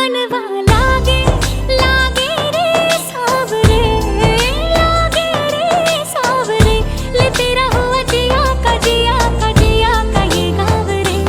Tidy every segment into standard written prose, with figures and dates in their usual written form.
मनवा लागे लागे रे सावरे, लागे रे सावरे, ले तेरा हुआ जिया का जिया का जिया का ये गाँव रे।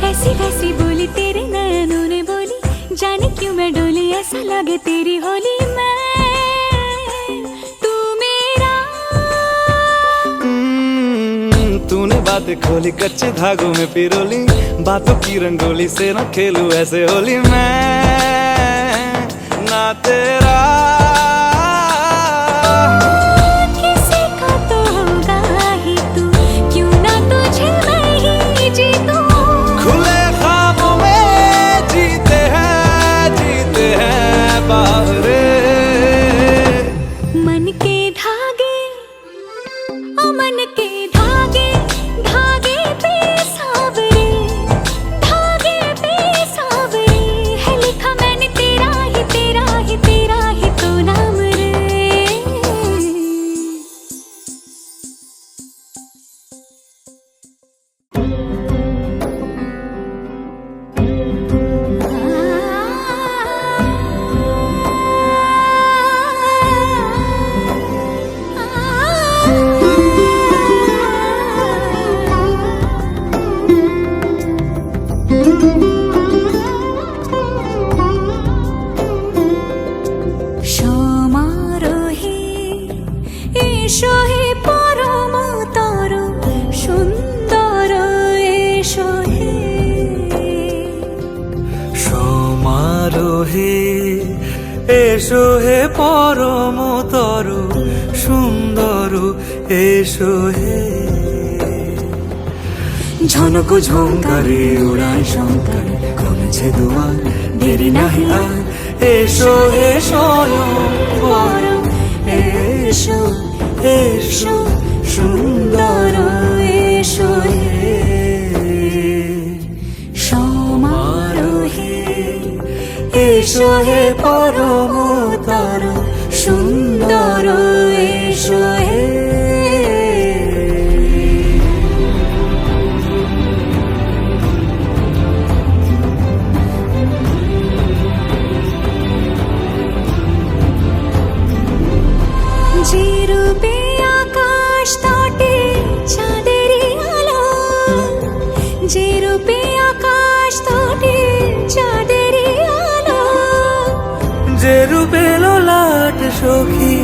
ऐसी वैसी बोली तेरे नयनों ने बोली, जाने क्यों मैं डोली, ऐसा लगे तेरी होली मैं तू मेरा। तूने बातें खोली कच्चे धागों में पिरोली, बातों की रंगोली से न खेलूं ऐसे होली मैं ना तेरा। किसी का तो होगा ही तू, क्यों ना तुझे मैं ही जीतूं। खुले ख्वाबों में जीते हैं बाहरे। मन के धागे ओ मन के धागे, धागे पे सावरे, धागे पे सावरे, है लिखा मैंने तेरा ही तेरा ही तेरा ही तो नाम रे। সমারোহে এসো হে পরম তর সুন্দর, এসো হে সমারোহে এসো হে পরমতর সুন্দর, এসো হে। ঝনক ঝঙ্কারে উড়ায় শঙ্কর, কমেছে দুয়ার দেরি নাহি আর, এসো হে স্বয়ংবর, এসো এসো সুন্দর, এসো হে। সমারোহে এসো হে পরমতর সুন্দর, এসো হে। যে রূপে আকাশ তটে চাঁদেরই আলো, যে রূপে আকাশ তটে চাঁদেরই আলো, যে রূপে লোলাট সখী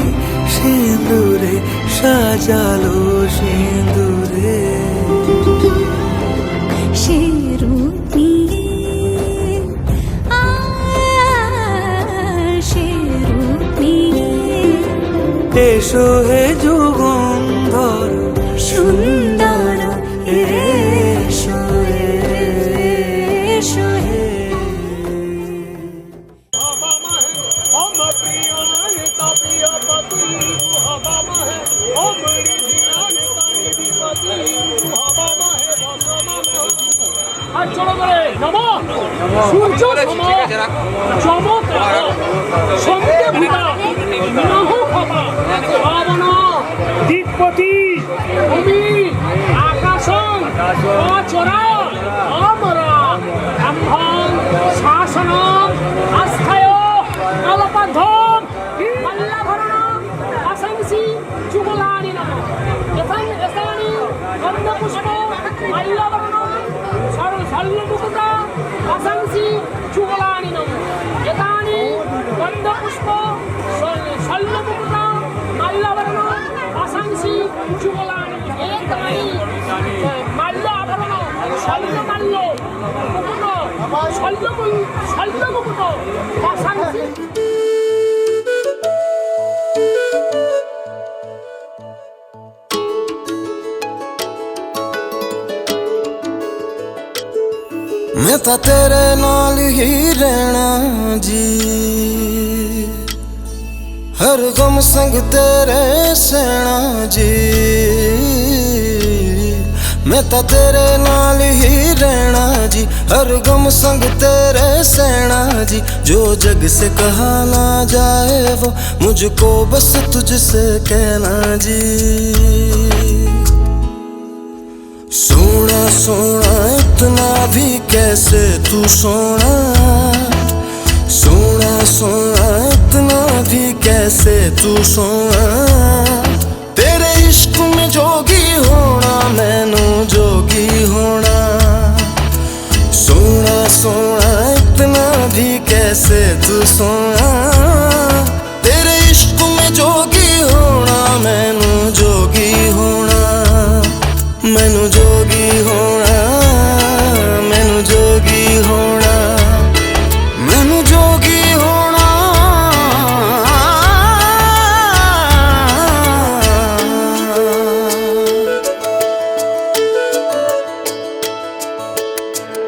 সিঁদুরে সাজালো সিঁদুরে। সে রূপ নিয়ে সে রূপ নিয়ে এসো হে যুগন্ধর সুন্দর, এসো এসো হে। চলো করে নমো সূর্য সম চমৎকার সঙ্গে ভূতা নহ ক্ষমা পাবন দ্বীপতি ভূমি আকাশং অচরা অমরা ব্রহ্মং শাসনং আস্থায় কল্পদ্ধম মল্লভরণং অসংসি যুগলানি নমঃ এথাং এস্থানি গন্ধপুষ্প মল্লভরণং সর্বমুকুটা অসংসি যুগলানি নমঃ এতানি গন্ধপুষ্প সর্বমুকুটা মল্লভরণং অসংসি যুগলানি, এতানি মাল্যভরণ সর্বমাল্য মুকুট সর্বমুকুট অসংসি। मैं तां तेरे नाल ही रहना जी, हर गम संग तेरे सहना जी। मैं तां तेरे नाल ही रहना जी, हर गम संग तेरे सहना जी। जो जग से कहा ना जाए वो मुझको बस तुझसे कहना जी। सोना सोना इतना भी कैसे तू सोना, सोना सोना इतना भी कैसे तू सोना। तेरे इश्क में जोगी होना मैनू जोगी होना। सोना सोना इतना भी कैसे तू सोना। तेरे इश्क में जोगी होना मैनू जोगी होना। मैनू जोगी होना, मैनू जोगी होना, मैनू जोगी होना।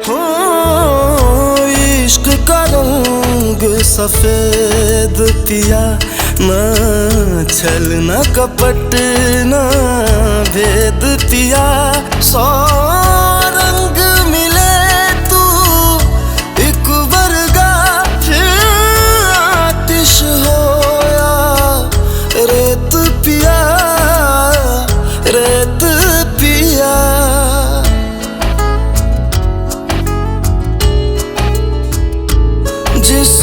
हो इश्क का रंग सफेद पिया, ना छल ना कपट ना भेद पिया। सौ रंग मिले तू एक वर्गा, फिर आतिश होया रेत पिया, रेत पिया। जिस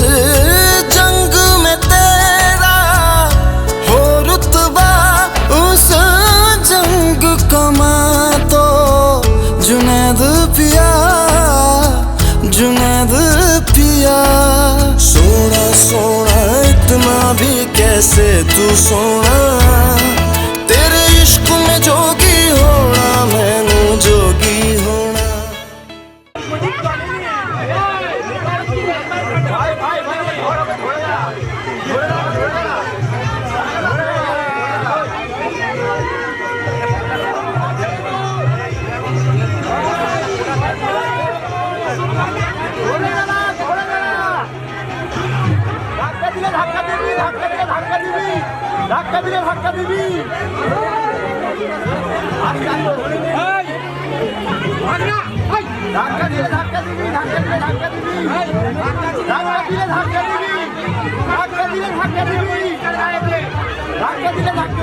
जंग में तेरा हो रुतबा, उस जंग कमा तो जुनैद पिया, जुनैद पिया। सोना सोना इतना भी कैसे तू सोना। तेरे इश्क में जोगी होना मैनू जोगी होना। ধাক্কা দিলে ধাক্কা দিবি। ধাক্কা দিলে ধাক্কা দিবি, ধাক্কা দিলে ধাক্কা দিবি, ধাক্কা দিলে ধাক্কা দিবি, ধাক্কা দিলে ধাক্কা দিবি, ধাক্কা দিলে ধাক্কা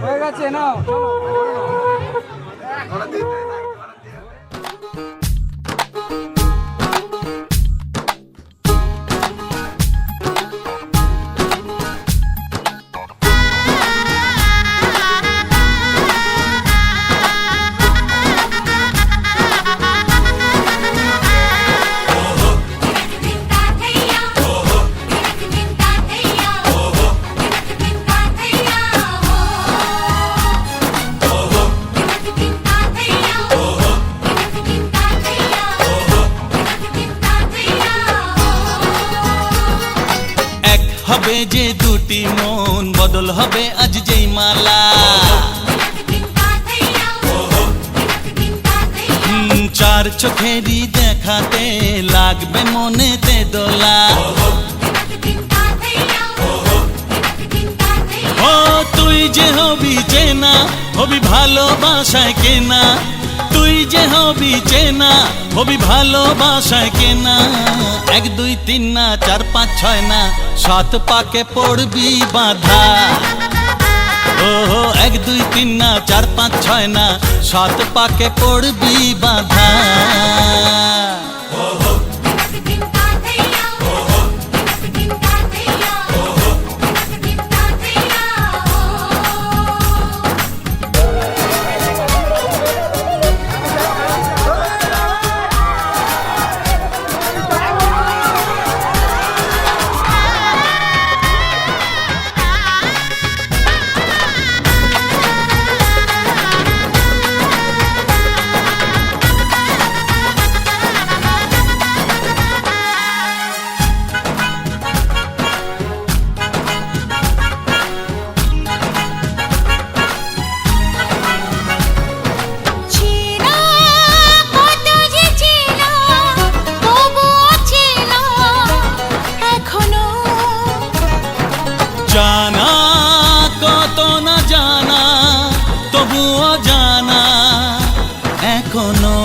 হয়ে গেছে না হবে যে দুটি মন বদল হবে আজ যেই মালা চার চোখেরই দেখাতে লাগবে মনেতে দোলা ও তুই যে হবি চেনা হবি ভালোবাসায় কেনা তুই যে হবি চেনা হবি ভালোবাসায় কেনা 1 2 3 না 4 5 6 না 7 পাকে পড়বি বাধা ও 1 2 3 না 4 5 6 না 7 পাকে পড়বি বাধা জানা কত না জানা তবুও জানা এখনো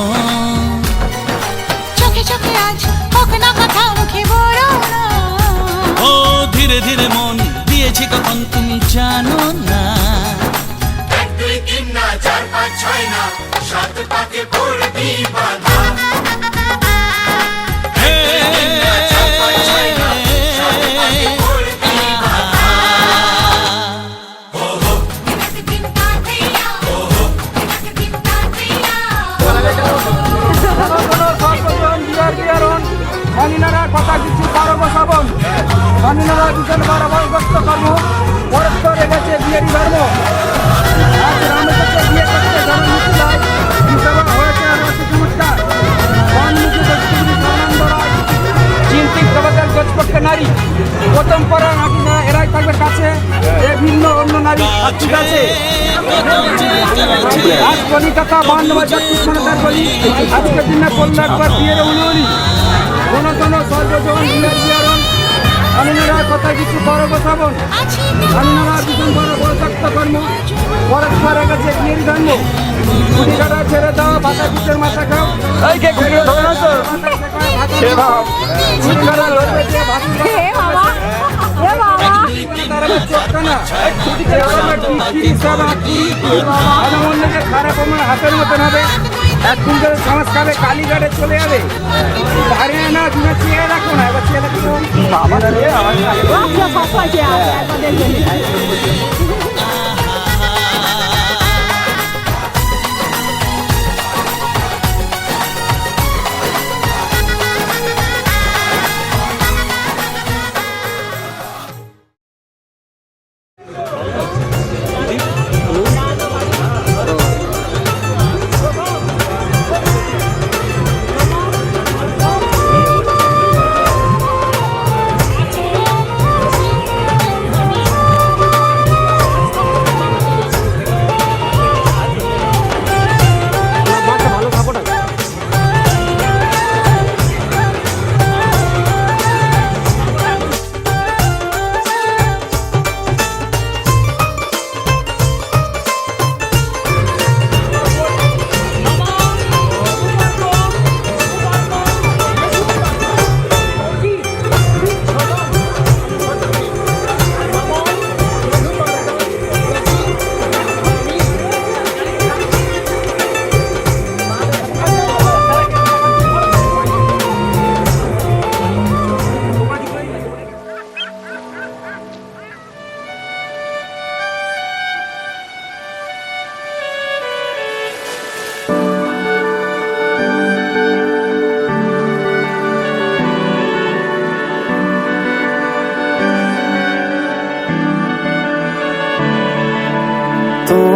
চোখে চোখে আজ হোক না কথা মুখে বলো না ও ধীরে ধীরে মন দিয়েছি কখন তুমি জানো না 1 2 3 না 4 5 6 না 7 পাকে পড়বি বাধা স্বাধীনতার কথা কিছু পারব শ্রাবণ স্বাধীনতার বিশাল বারবারগ্রস্ত কর্ম পরস্পর রেখেছে বিয়েরই ধর্ম আজ রামের বিয়ে করতে ধর্ম মুক্তি হয় বিধবা হয়েছে আদিবাসী চমৎকার বানমুখী দক্ষিণী সর্বানন্দ রায় চিন্তিত জগতের গজপক্ষে নারী প্রথম পরা নাকি না এরাই থাকবে কাছে এ ভিন্ন অন্য নারী ঠিক আছে আজ কলিকাতা বান্ধবাজার কৃষ্ণনাথার বলি আজকের দিনে করলে একবার বিয়ের অনুমতি কোন কোন সর্বজন বিয়ারণ স্বাধীনতার কথা কিছু পরব শ্রাবণ স্বাধীনতার ভীষণ বড় বড়শক্ত কর্ম পরস্পর গেছে বিয়ের ধর্ম কুড়ি কাটা ছেড়ে দাও ভাতা পিঠের মাথা খাও খারাপ আমার হাতের মতন হবে এক কুইন্টাল সমাজ খাবে কালীঘাটে চলে যাবে দাঁড়িয়ে না তুমি চেয়ে রাখো না এবার চেয়ে রাখো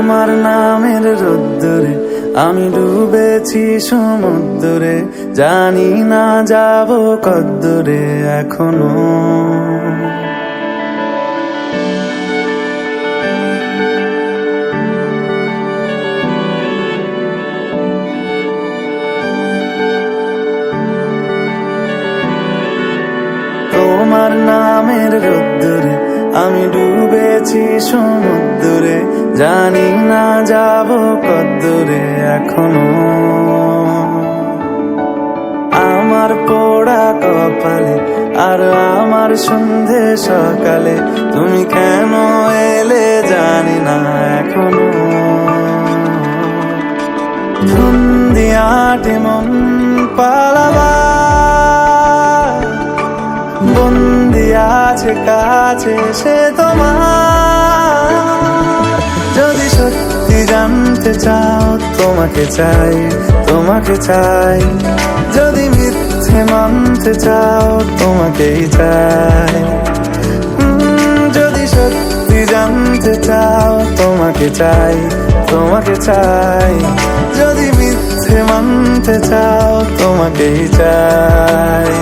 তোমার নামের রোদ্দুরে আমি ডুবেছি সমুদ্রে, জানি না যাব কদ্দুরে এখনো। তোমার নামের রোদ্দুরে আমি ডুবেছি সমুদ্রে, জানি না যাব কদ্দুরে এখনো। আমার পোড়া কপালে আর আমার সন্ধে সকালে তুমি কেন এলে জানি না এখনো। ধুন্দিয়াটে মন পালাবা বন্দি আছে কাছে সে তোমার। যদি সত্যি জানতে চাও তোমাকে চাই, তোমাকে চাই। যদি মিথ্যে মানতে চাও তোমাকেই চাই। যদি সত্যি জানতে চাও তোমাকে চাই, তোমাকে চাই। যদি মিথ্যে মানতে চাও তোমাকেই চাই।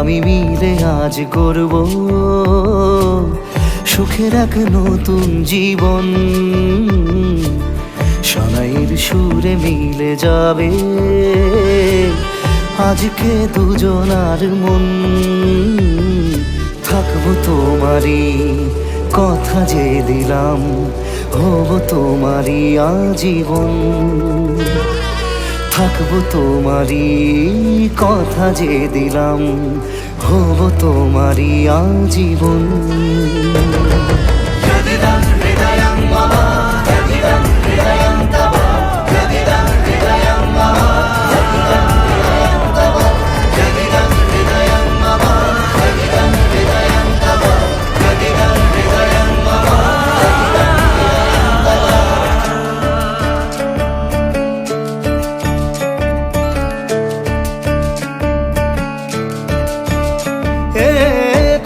আমি মিলে আজ করব সুখের এক নতুন জীবন। সানাইয়ের সুরে মিলে যাবে আজকে দুজনার মন। থাকবো তোমারই কথা যে দিলাম, হব তোমারই আজীবন। থাকবো তোমারই কথা যে দিলাম, হব তোমারই আজীবন।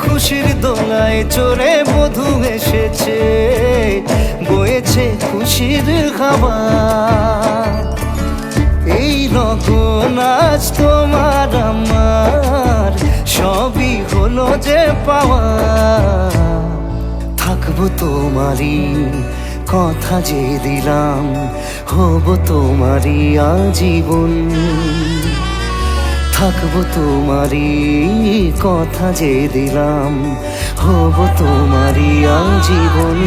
খুশির দোলায় চড়ে মধু এসেছে, বয়েছে খুশির খাবার। এই লগন আজ তোমার আমার সবই হলো যে পাওয়া। থাকবো তোমারই কথা যে দিলাম, হব তোমারই আজীবন। থাকবো তোমারই কথা যে দিলাম, হব তোমারই আজীবন।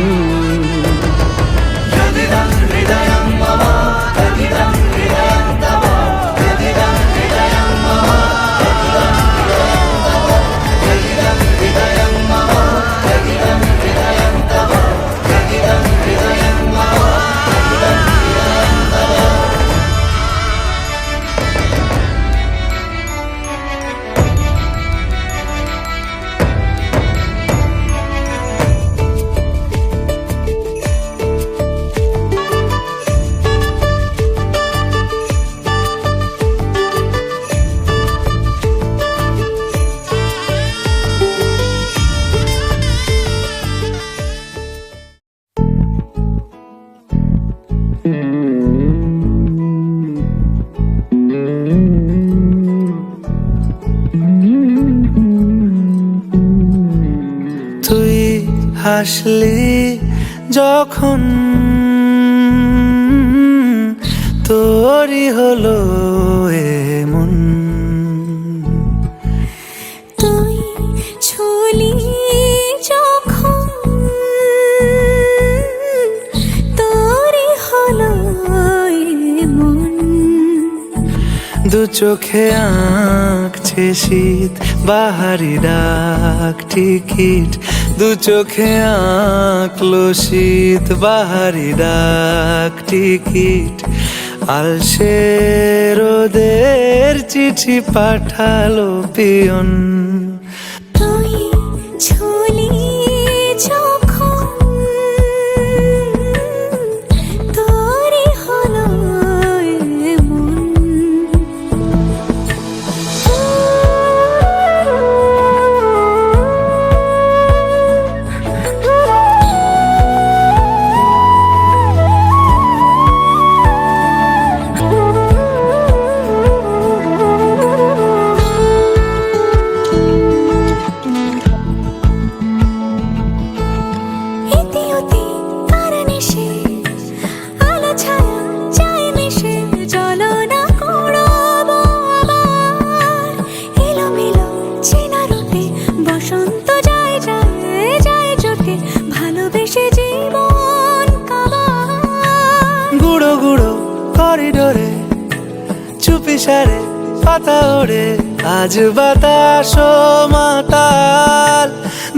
তুই হাসলি যখন তোরই হলো এমন। তুই ছুলি যখন তোরই হলো এমন। দু চোখে আঁকছে শীত বাহারি ডাক টিকিট, দু চোখে আঁকলো শীত বাহারি ডাক টিকিট, আলসে রোদের চিঠি পাঠালো পিয়ন। তুই ঝুলি যখন তোরই হলো এমন। ইতি অতি কারণে সে আলো ছায়া যায় মিশে, চলো না কুড়াবো আবার এলোমেলো চেনা রূপে, বসন্ত যায় যায় যায় জোটে, ভালোবেসে জীবন কাবার। গুঁড়ো গুঁড়ো করিডোরে চুপি সারে পাতা ওড়ে, আজ বাতাস মাতাল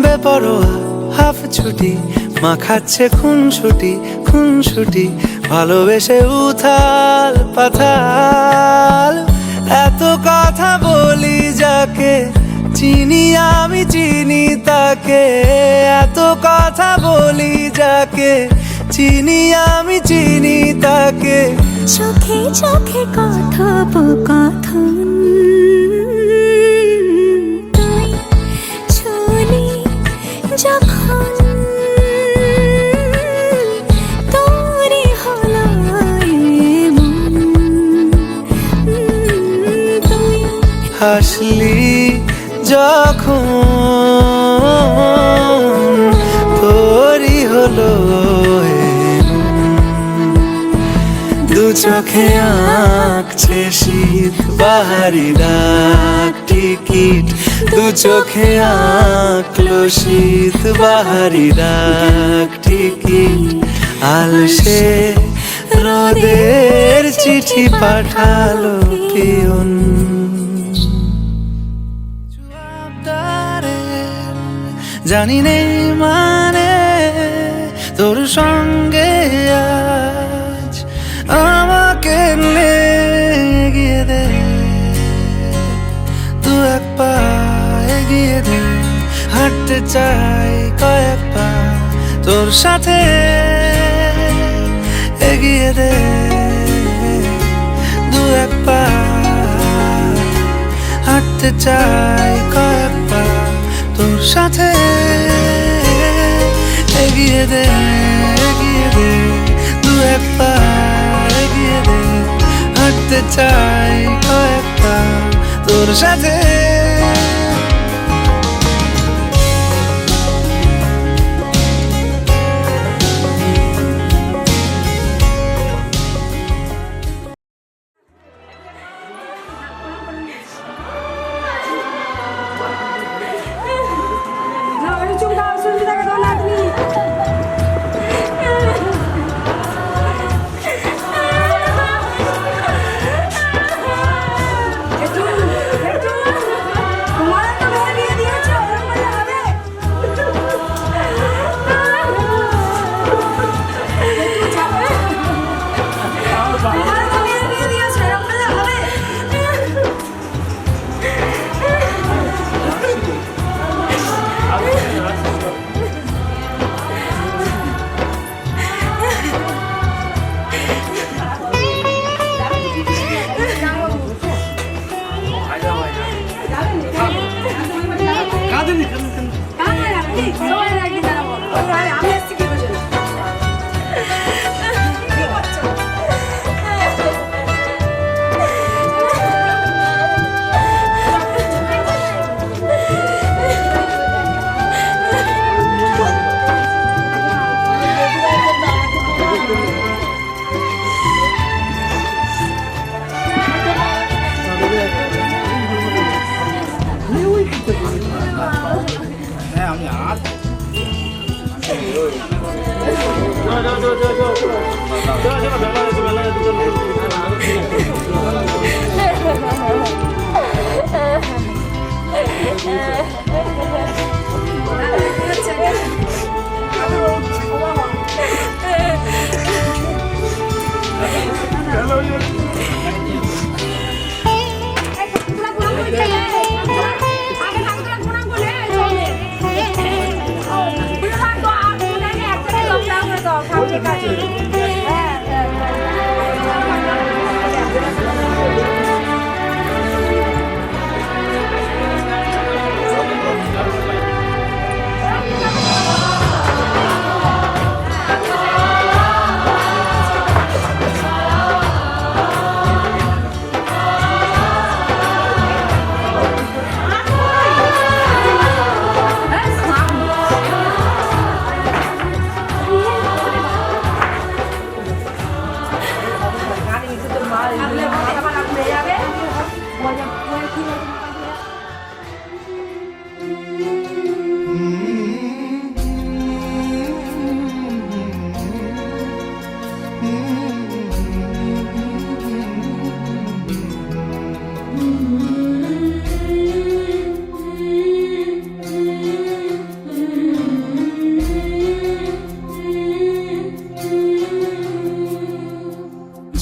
বেপরোয়া হাফ ছুটি, মাখাচ্ছে খুনসুটি খুনসুটি, ভালোবেসে উথাল পাথাল। এত কথা বলি যাকে চিনি আমি চিনি তাকে, এত কথা বলি যাকে চিনি আমি চিনি তাকে, চোখে চোখে কথোপকথন। তুই ঝুলি যখন তোরই হলো এমন। তুই হাসলি যখন তোরই হলো এমন। দু চোখে আঁকছে শীত বাহারি ডাক টিকিট, দু চোখে আঁকলো শীত বাহারি ডাক টিকিট, আলসে রোদের চিঠি পাঠালো পিয়ন। জানি নেই মানে তোর সঙ্গে আজ আমাকে এগিয়ে দে, দু এক পা এগিয়ে দে, হাঁটতে চাই কয়েক পা তোর সাথে, এগিয়ে দে দু এক পা, হাঁটতে চাই কয়েক পা তোর সাথে, এগিয়ে দে দু এক পা, এগিয়ে দে, হাঁটতে চাই কয়েক পা তোর সাথে। 저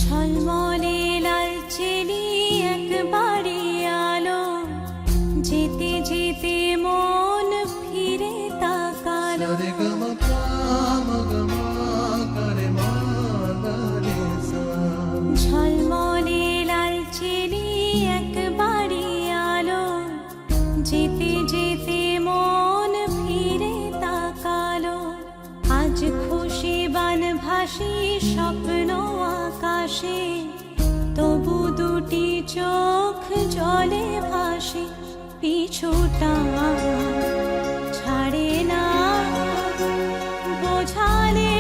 ঝলমলে লাল চেলি একবারে আলো, যেতে যেতে মন ফিরে তাকালো। ঝলমলে লাল চেলি একবারে আলো, যেতে যেতে মন ফিরে তাকালো। আজ খুশি বান ভাসি স্বপ্ন আকাশে, তবু দুটি চোখ জলে ভাসে। পিছুটা ছাড়ে না, বোঝালে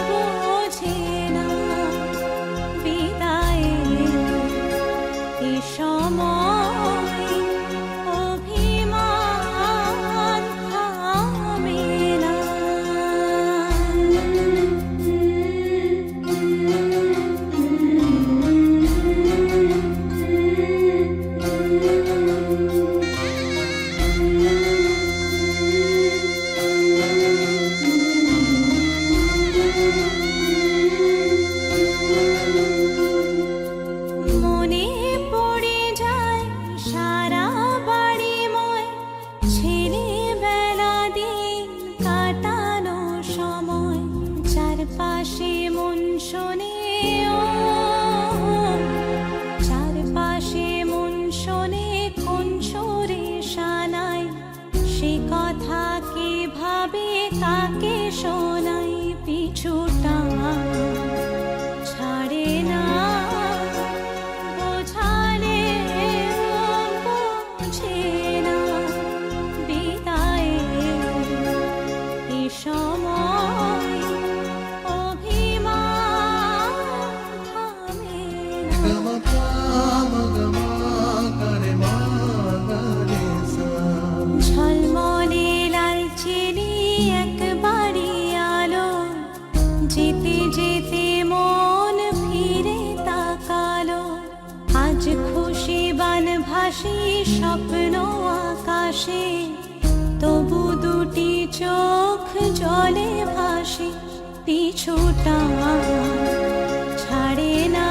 বোঝে না। বিদায়ের এ সময় অভিমান থামে না। মনে পড়ে যায় সারা বাড়িময় ছেলেবেলা দিন কাটানো সময়। চারপাশে মন শোনে ও, চারপাশে মন শোনে কোন সুরে শানায়। সে কথা কে ভাবে কাকে শোনাই। পিছুটা ছাড়ে না, বোঝালে বোঝে না। বিদায়ের এ সময় অভিমান থামে না। ঝলমলে লাল চেলি একবারে আলো, যেতে যেতে মন ফিরে তাকালো। আজ খুশি বান ভাসি স্বপ্ন আকাশে, তবু দুটি চোখ জলে ভাসে। পিছুটা ছাড়ে না,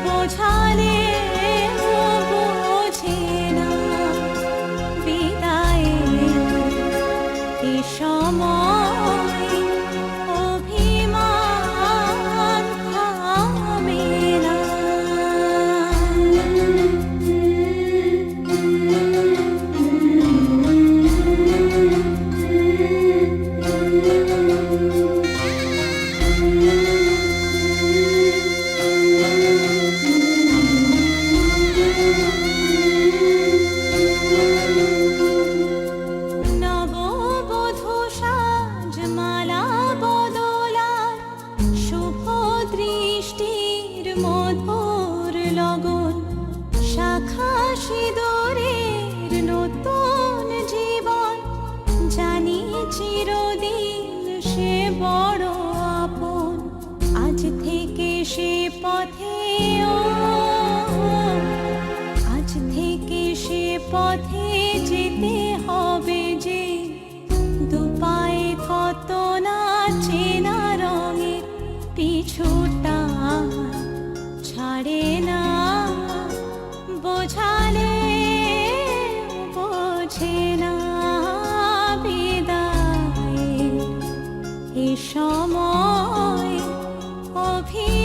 বোঝালে বোঝে না। বিদায়ের এ সময় অভিমান থামে না। নববধূ সাজমালা বদলার, শুভ দৃষ্টির মধুর লগন। শাখা সিঁদুরের নতুন জীবন, জানি চিরদিন সে বড় আপন। আজ থেকে সে পথে ও পথে যেতে হবে যে, দুপায়ে কত না চেনা রঙে পিছুটা ছাড়ে না, বোঝালে বোঝে না বিদায় এ সময় অভি